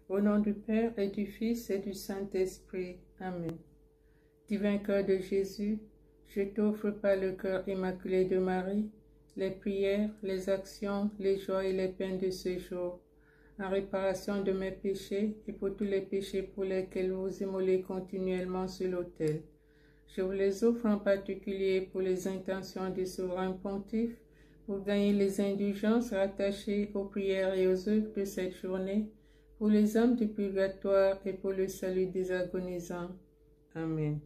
Au nom du Père et du Fils et du Saint-Esprit. Amen. Divin cœur de Jésus, je t'offre par le cœur immaculé de Marie les prières, les actions, les joies et les peines de ce jour, en réparation de mes péchés et pour tous les péchés pour lesquels vous immolez continuellement sur l'autel. Je vous les offre en particulier pour les intentions du souverain pontife, pour gagner les indulgences rattachées aux prières et aux œuvres de cette journée, pour les âmes du purgatoire et pour le salut des agonisants. Amen.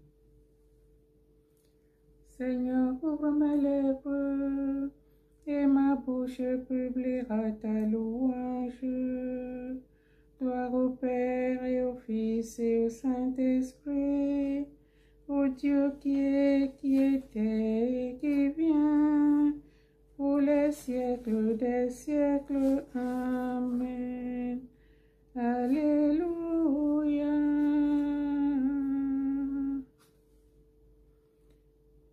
Seigneur, ouvre mes lèvres, et ma bouche publiera ta louange. Gloire au Père et au Fils et au Saint-Esprit, au Dieu qui est, qui était et qui vient, pour les siècles des siècles. Amen. Alléluia.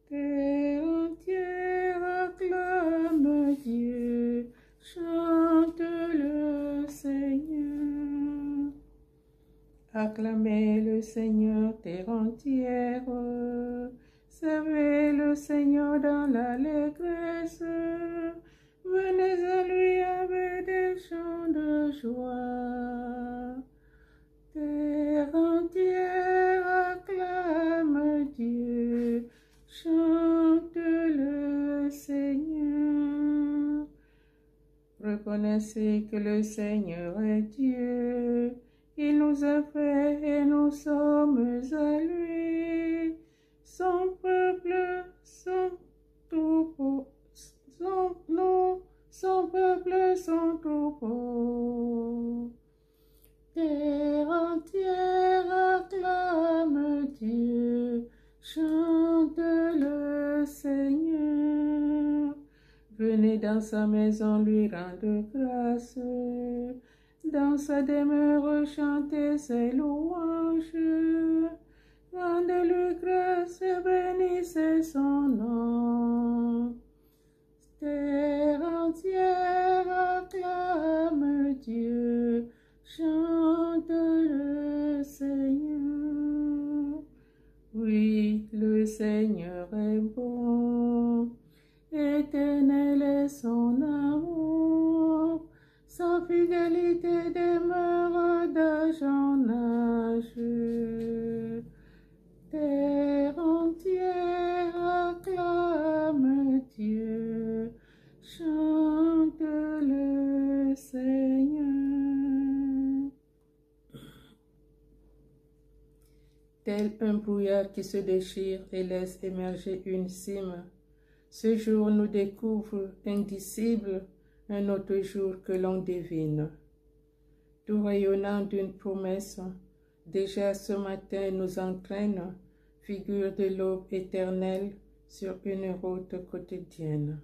Terre entière acclame Dieu, chante le Seigneur. Acclamez le Seigneur, terre entière, servez le Seigneur dans l'allégresse, venez à lui avec des chants de joie. Terre entière acclame Dieu, chante le Seigneur. Reconnaissez que le Seigneur est Dieu. Il nous a fait et nous sommes à lui. Son peuple, son troupeau, son peuple, son troupeau. Terre entière acclame Dieu, chante le Seigneur. Venez dans sa maison lui rendre grâce, dans sa demeure chanter ses louanges. Rendez-lui grâce et bénissez son nom. Terre entière acclame Dieu, chante le Seigneur. Oui, le Seigneur est bon, éternel est son amour, sa fidélité demeure d'âge en âge. Terre entière acclame Dieu, chante le Seigneur. Tel un brouillard qui se déchire et laisse émerger une cime, ce jour nous découvre indicible un autre jour que l'on devine. Tout rayonnant d'une promesse, déjà ce matin nous entraîne, figure de l'aube éternelle sur une route quotidienne.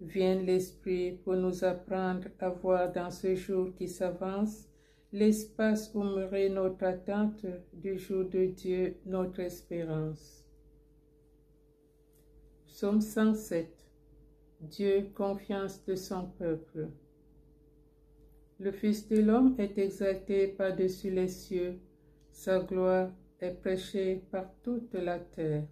Vienne l'Esprit pour nous apprendre à voir dans ce jour qui s'avance l'espace où mourait notre attente du jour de Dieu, notre espérance. Psaume 107. Dieu, confiance de son peuple. Le Fils de l'homme est exalté par-dessus les cieux, sa gloire est prêchée par toute la terre.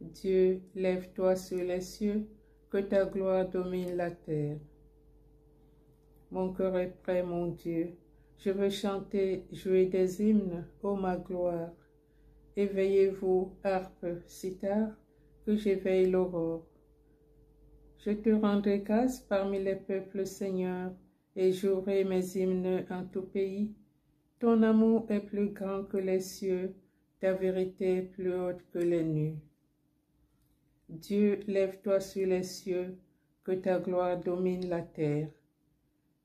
Dieu, lève-toi sur les cieux, que ta gloire domine la terre. Mon cœur est prêt, mon Dieu, je veux chanter, jouer des hymnes, ô ma gloire. Éveillez-vous, harpe, cithare, que j'éveille l'aurore. Je te rendrai grâce parmi les peuples, Seigneur, et jouerai mes hymnes en tout pays. Ton amour est plus grand que les cieux, ta vérité plus haute que les nues. Dieu, lève-toi sur les cieux, que ta gloire domine la terre.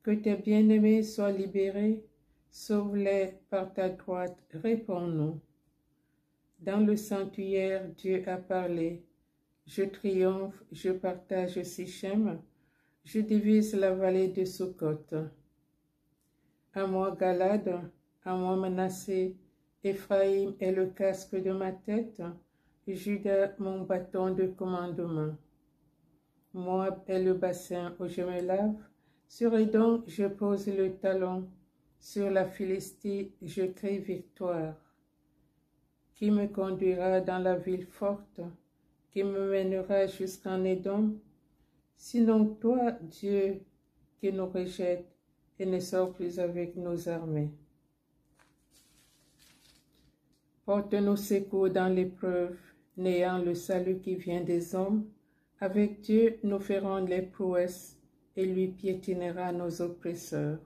Que tes bien-aimés soient libérés, sauve-les par ta droite, réponds-nous. Dans le sanctuaire, Dieu a parlé. Je triomphe, je partage Sichem, je divise la vallée de Sukkot. À moi Galade, à moi Manassé, Éphraïm est le casque de ma tête, Juda mon bâton de commandement. Moab est le bassin où je me lave, Sur Édom, je pose le talon. Sur la Philistie, je crie victoire. Qui me conduira dans la ville forte? Qui me mènera jusqu'en Édom? Sinon toi, Dieu, qui nous rejette et ne sort plus avec nos armées. Porte-nous secours dans l'épreuve, n'ayant le salut qui vient des hommes. Avec Dieu, nous ferons les prouesses, et lui piétinera nos oppresseurs.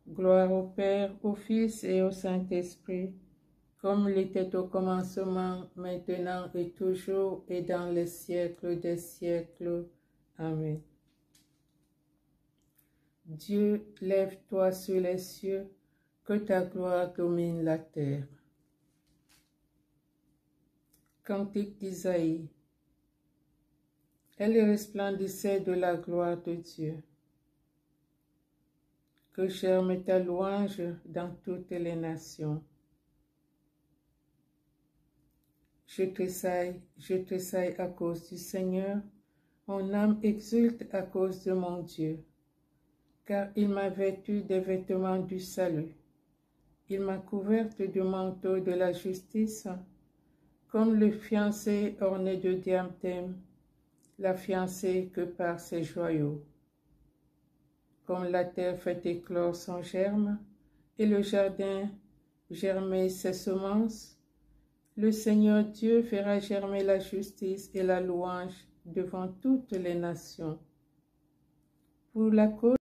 Gloire au Père, au Fils et au Saint-Esprit, comme il était au commencement, maintenant et toujours, et dans les siècles des siècles. Amen. Dieu, lève-toi sur les cieux, que ta gloire domine la terre. Cantique d'Isaïe. Elle resplendissait de la gloire de Dieu. Que germe ta louange dans toutes les nations. Je tressaille à cause du Seigneur, mon âme exulte à cause de mon Dieu, car il m'a vêtue des vêtements du salut. Il m'a couverte du manteau de la justice, comme le fiancé orné de diadème, la fiancée que par ses joyaux. Comme la terre fait éclore son germe, et le jardin germer ses semences, le Seigneur Dieu fera germer la justice et la louange devant toutes les nations. Pour la cause